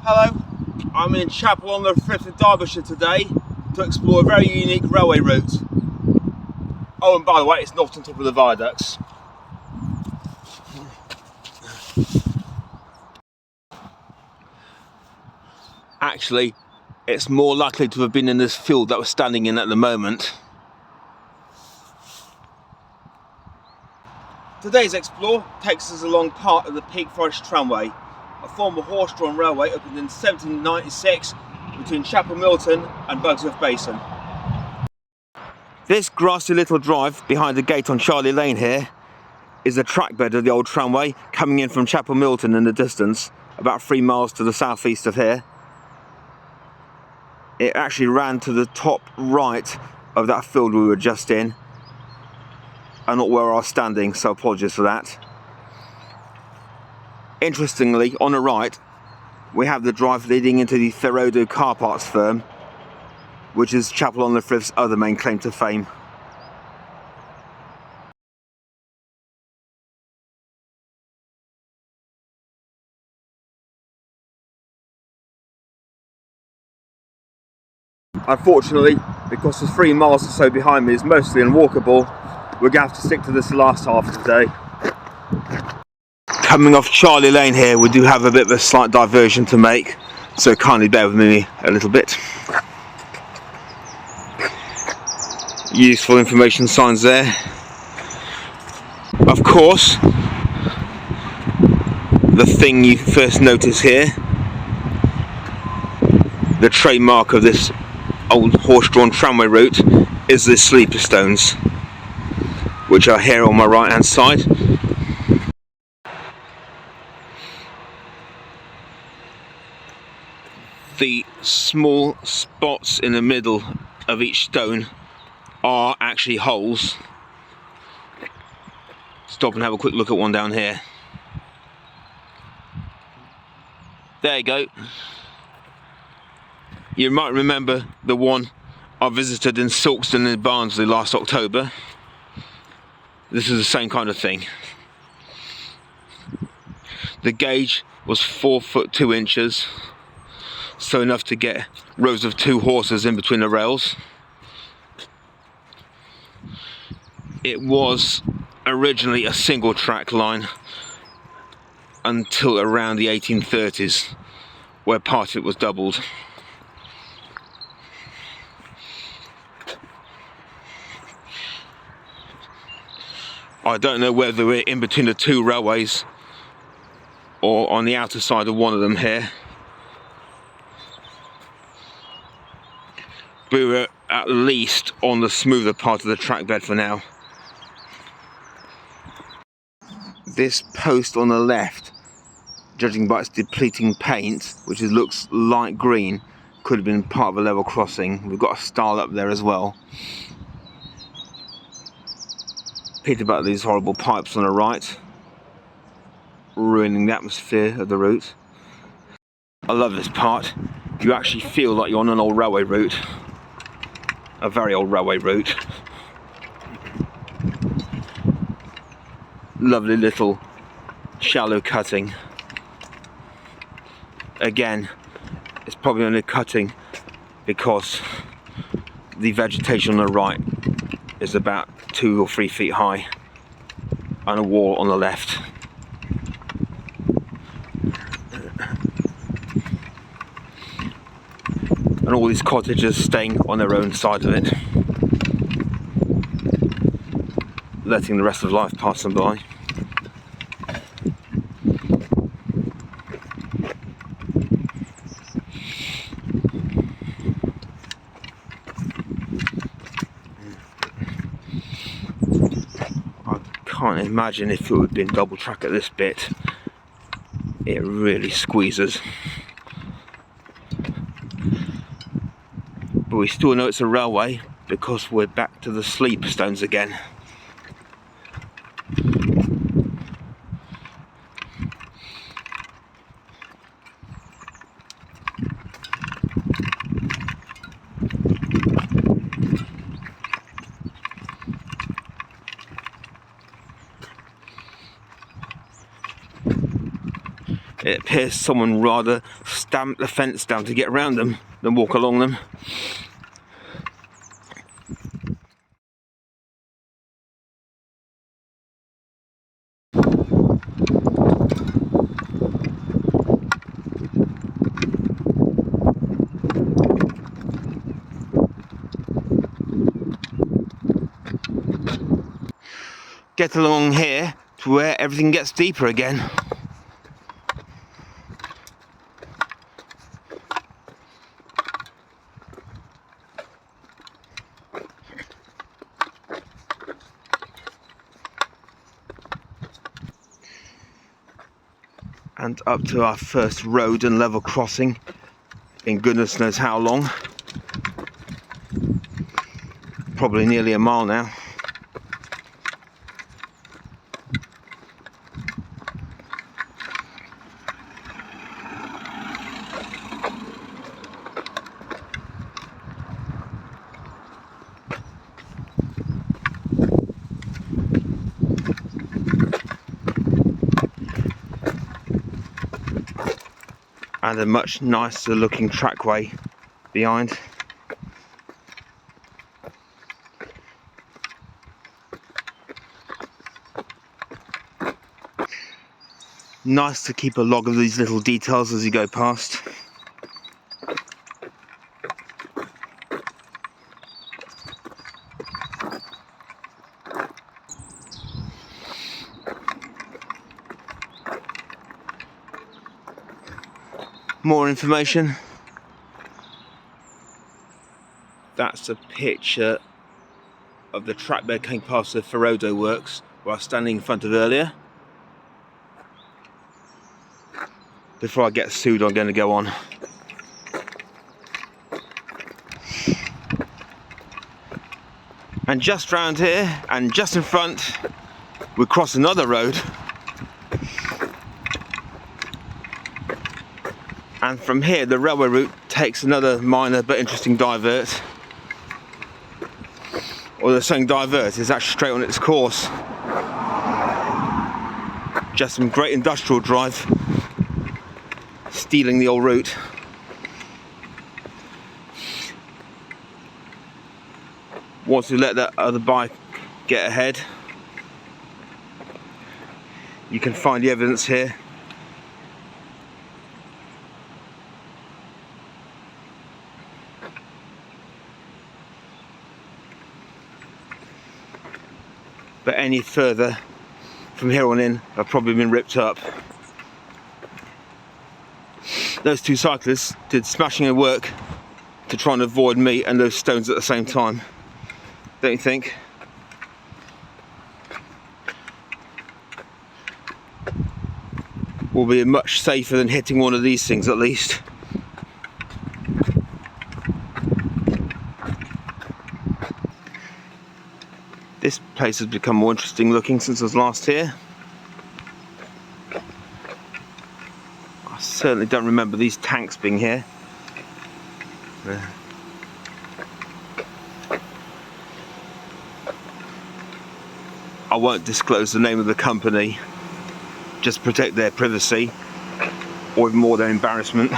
Hello, I'm in Chapel-en-le-Frith in Derbyshire today to explore a very unique railway route. Oh, and by the way, it's not on top of the viaducts. Actually, it's more likely to have been in this field that we're standing in at the moment. Today's explore takes us along part of the Peak Forest Tramway, a former horse-drawn railway opened in 1796 between Chapel-en-le-Frith and Bugsworth Basin. This grassy little drive behind the gate on Charley Lane here is the trackbed of the old tramway coming in from Chapel-en-le-Frith in the distance, about 3 miles to the southeast of here. It actually ran to the top right of that field we were just in, and not where I was standing, so apologies for that. Interestingly, on the right, we have the drive leading into the Ferodo car parts firm, which is Chapel-en-le-Frith's other main claim to fame. Unfortunately, because the 3 miles or so behind me is mostly unwalkable, we're going to have to stick to this last half today. Coming off Charley Lane here, we do have a bit of a slight diversion to make, so kindly bear with me a little bit. Useful information signs there. Of course, the thing you first notice here, the trademark of this old horse-drawn tramway route, is the sleeper stones, which are here on my right hand side. The small spots in the middle of each stone are actually holes. Stop and have a quick look at one down here. There you go. You might remember the one I visited in Buxton in Barnsley last October. This is the same kind of thing. The gauge was 4 foot 2 inches, so enough to get rows of 2 horses in between the rails. It was originally a single track line until around the 1830s, where part of it was doubled. I don't know whether we're in between the 2 railways or on the outer side of one of them here. But we're at least on the smoother part of the trackbed for now. This post on the left, judging by its depleting paint, which looks light green, could have been part of a level crossing. We've got a stile up there as well. Pity about these horrible pipes on the right, ruining the atmosphere of the route. I love this part. You actually feel like you're on an old railway route. A very old railway route. Lovely little shallow cutting. Again, it's probably only cutting because the vegetation on the right is about 2 or 3 feet high, and a wall on the left. And all these cottages staying on their own side of it, letting the rest of life pass them by. I can't imagine if it would have been double track at this bit. It really squeezes. But we still know it's a railway because we're back to the sleeper stones again. It appears someone rather stamped the fence down to get around them than walk along them. Get along here to where everything gets deeper again. And up to our first road and level crossing in goodness knows how long. Probably nearly a mile now. And a much nicer looking trackway behind. Nice to keep a log of these little details as you go past. More information. That's a picture of the trackbed coming past the Ferodo works where I was standing in front of earlier. Before I get sued, I'm going to go on. And just round here, and just in front, we cross another road. And from here, the railway route takes another minor but interesting divert. Or the saying divert is actually straight on its course. Just some great industrial drive, stealing the old route. Once we let that other bike get ahead, you can find the evidence here. But any further from here on in have probably been ripped up. Those two cyclists did smashing of work to try and avoid me and those stones at the same time. Don't you think? Will be much safer than hitting one of these things at least. This place has become more interesting looking since I was last here. I certainly don't remember these tanks being here. I won't disclose the name of the company, just to protect their privacy, or even more their embarrassment.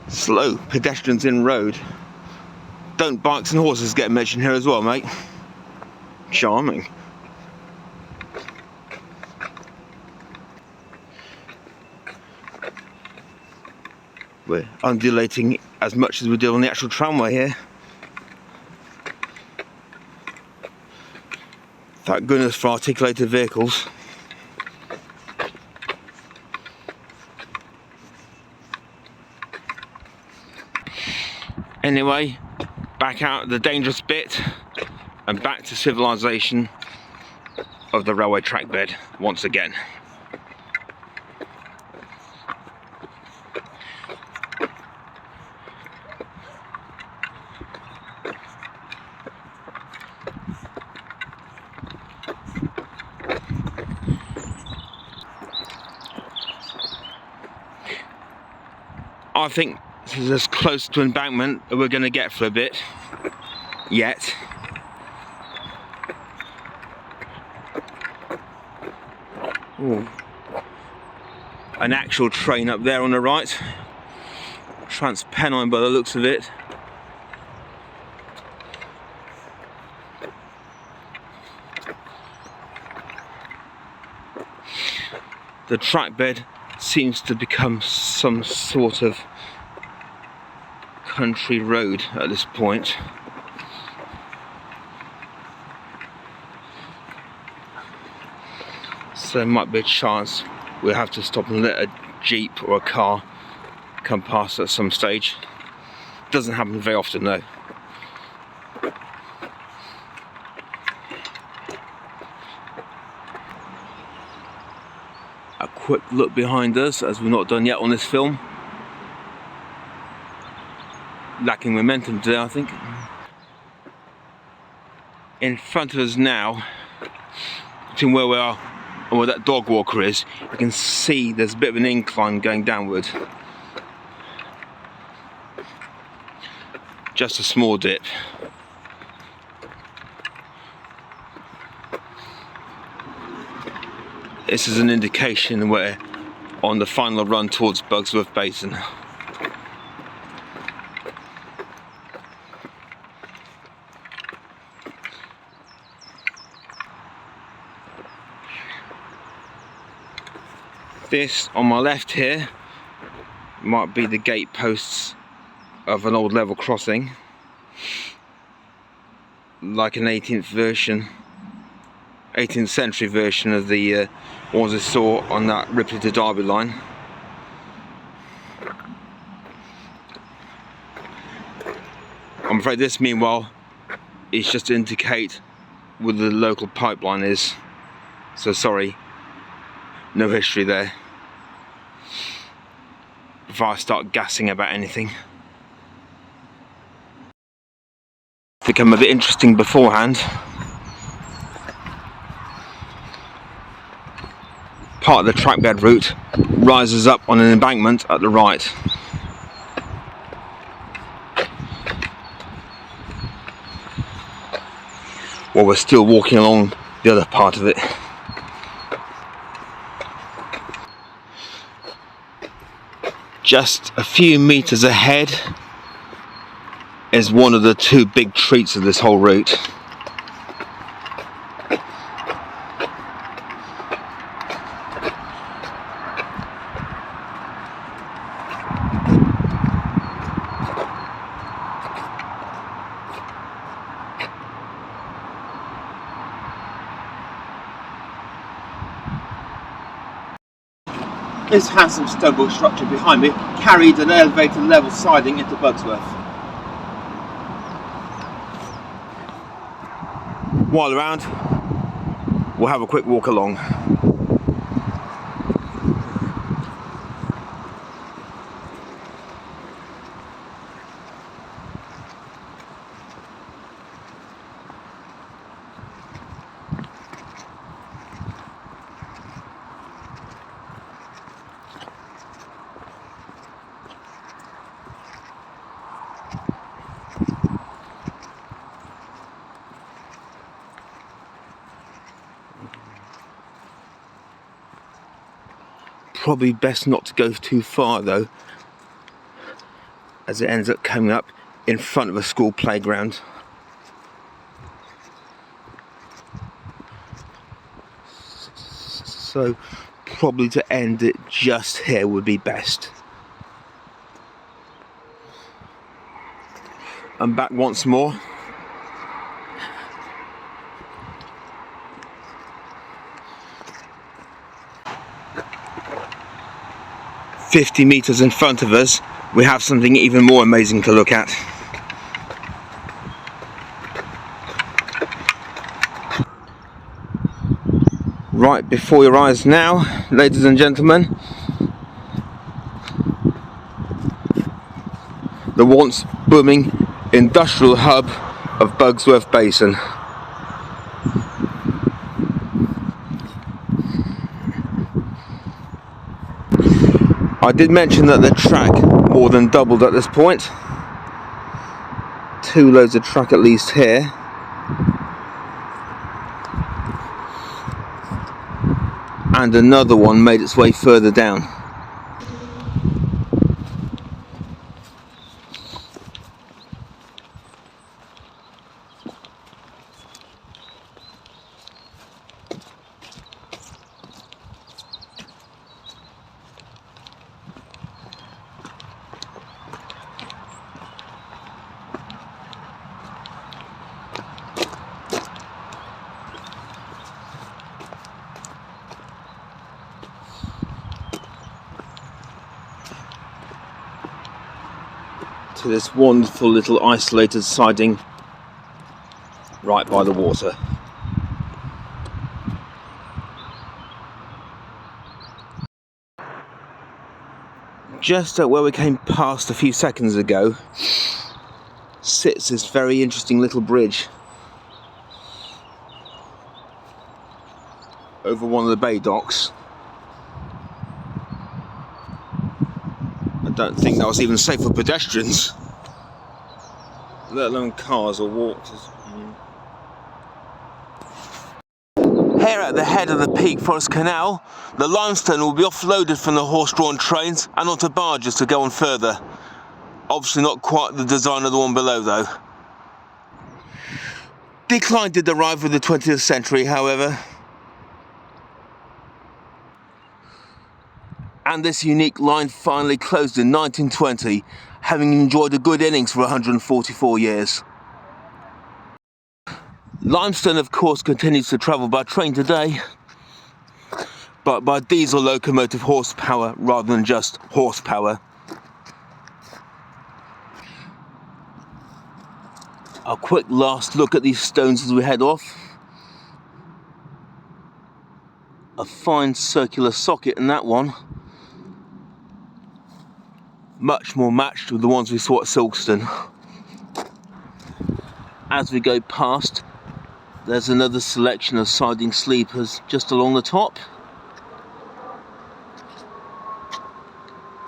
Slow pedestrians in road. Don't bikes and horses get mentioned here as well, mate? Charming. We're undulating as much as we do on the actual tramway here. Thank goodness for articulated vehicles. Anyway, back out the dangerous bit and back to civilization of the railway track bed once again. I think this is as close to embankment that we're going to get for a bit yet. Ooh. An actual train up there on the right, Trans-Pennine by the looks of it. The trackbed seems to become some sort of country road at this point. So there might be a chance we'll have to stop and let a jeep or a car come past at some stage. Doesn't happen very often though. A quick look behind us, as we're not done yet on this film. Lacking momentum today, I think. In front of us now, between where we are and where that dog walker is, you can see there's a bit of an incline going downward. Just a small dip. This is an indication we're on the final run towards Bugsworth Basin. This on my left here might be the gate posts of an old level crossing, like an 18th century version of the ones I saw on that Ripley to Derby line. I'm afraid this, meanwhile, is just to indicate where the local pipeline is. So sorry, no history there. Before I start gassing about anything. Become a bit interesting beforehand. Part of the trackbed route rises up on an embankment at the right. While we're still walking along the other part of it. Just a few meters ahead is one of the two big treats of this whole route. This handsome stone brick structure behind me carried an elevated level siding into Bugsworth. While around, we'll have a quick walk along. Probably best not to go too far though, as it ends up coming up in front of a school playground. So probably to end it just here would be best. I'm back once more. "50 meters in front of us, we have something even more amazing to look at. Right before your eyes now, ladies and gentlemen, the once booming industrial hub of Bugsworth Basin. I did mention that the track more than doubled at this point. 2 loads of track at least here. And another one made its way further down. To this wonderful little isolated siding right by the water. Just at where we came past a few seconds ago sits this very interesting little bridge over one of the bay docks. I don't think that was even safe for pedestrians, let alone cars or walkers. Here at the head of the Peak Forest Canal, the limestone will be offloaded from the horse-drawn trains and onto barges to go on further. Obviously not quite the design of the one below though. Decline did arrive with the 20th century, however. And this unique line finally closed in 1920, having enjoyed a good innings for 144 years. Limestone, of course, continues to travel by train today, but by diesel locomotive horsepower rather than just horsepower. A quick last look at these stones as we head off. A fine circular socket in that one. Much more matched with the ones we saw at Silkstone. As we go past, there's another selection of siding sleepers just along the top.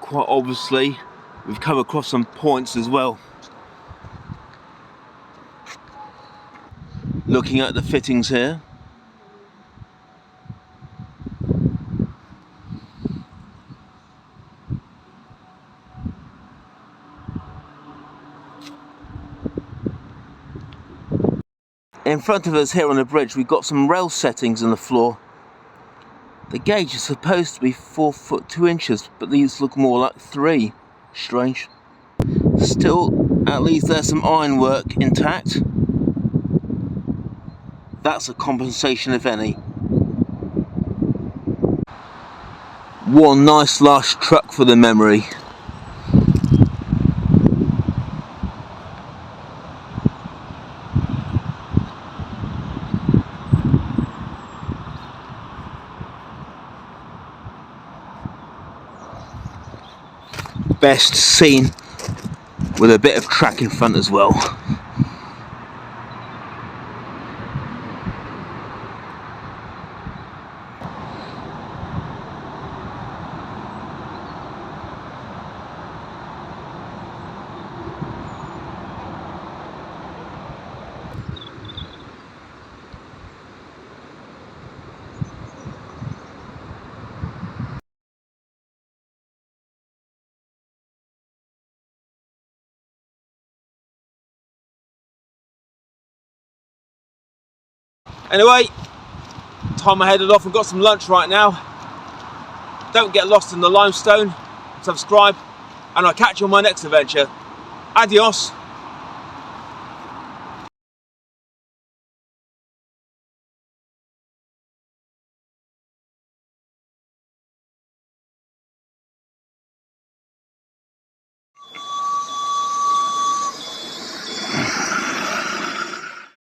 Quite obviously, we've come across some points as well. Looking at the fittings here. In front of us here on the bridge, we've got some rail settings in the floor. The gauge is supposed to be 4 foot 2 inches, but these look more like 3. Strange. Still, at least there's some ironwork intact. That's a compensation if any. One nice large truck for the memory. Best seen with a bit of track in front as well. Anyway, time I headed off and got some lunch right now. Don't get lost in the limestone, subscribe, and I'll catch you on my next adventure. Adios.